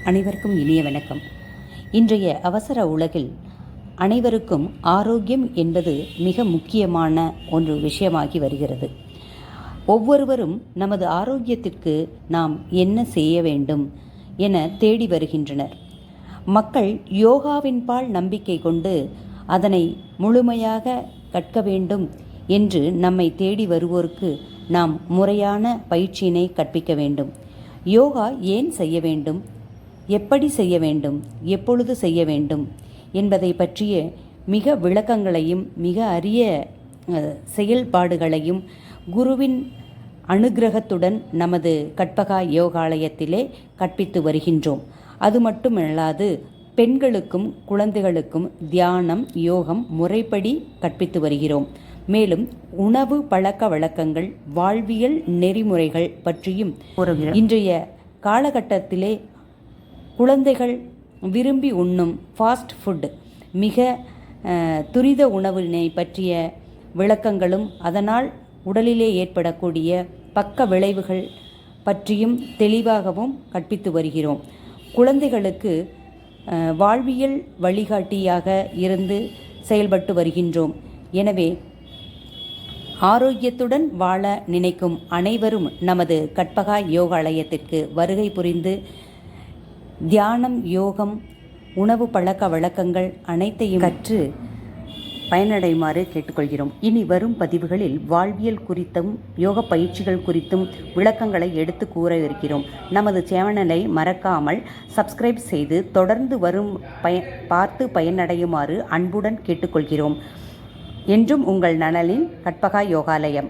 அனைவருக்கும் இனிய வணக்கம். இன்றைய அவசர உலகில் அனைவருக்கும் ஆரோக்கியம் என்பது மிக முக்கியமான ஒரு விஷயமாகி வருகிறது. ஒவ்வொருவரும் நமது ஆரோக்கியத்திற்கு நாம் என்ன செய்ய வேண்டும் என தேடி வருகின்றனர். மக்கள் யோகாவின்பால் நம்பிக்கை கொண்டு அதனை முழுமையாக கற்க வேண்டும் என்று நம்மை தேடி வருவோருக்கு நாம் முறையான பயிற்சியினை கற்பிக்க வேண்டும். யோகா ஏன் செய்ய வேண்டும், எப்படி செய்ய வேண்டும், எப்பொழுது செய்ய வேண்டும் என்பதை பற்றிய மிக விளக்கங்களையும் மிக அரிய செயல்பாடுகளையும் குருவின் அனுக்கிரகத்துடன் நமது கற்பகா யோகாலயத்திலே கற்பித்து வருகின்றோம். அது மட்டுமல்லாது பெண்களுக்கும் குழந்தைகளுக்கும் தியானம் யோகம் முறைப்படி கற்பித்து வருகிறோம். மேலும் உணவு பழக்க வழக்கங்கள் வாழ்வியல் நெறிமுறைகள் பற்றியும் இன்றைய காலகட்டத்திலே குழந்தைகள் விரும்பி உண்ணும் ஃபாஸ்ட் ஃபுட் மிக துரித உணவினை பற்றிய விளக்கங்களும் அதனால் உடலிலே ஏற்படக்கூடிய பக்க விளைவுகள் பற்றியும் தெளிவாகவும் கற்பித்து வருகிறோம். குழந்தைகளுக்கு வாழ்வியல் வழிகாட்டியாக இருந்து செயல்பட்டு வருகின்றோம். எனவே ஆரோக்கியத்துடன் வாழ நினைக்கும் அனைவரும் நமது கற்பகா யோகாலயத்திற்கு வருகை புரிந்து தியானம் யோகம் உணவு பழக்க வழக்கங்கள் அனைத்தையும் கற்று பயனடையுமாறு கேட்டுக்கொள்கிறோம். இனி வரும் பதிவுகளில் வாழ்வியல் குறித்தும் யோக பயிற்சிகள் குறித்தும் விளக்கங்களை எடுத்து கூற இருக்கிறோம். நமது சேனலை மறக்காமல் சப்ஸ்கிரைப் செய்து தொடர்ந்து வரும் பார்த்து பயனடையுமாறு அன்புடன் கேட்டுக்கொள்கிறோம். என்றும் உங்கள் நலனின் கற்பகா யோகாலயம்.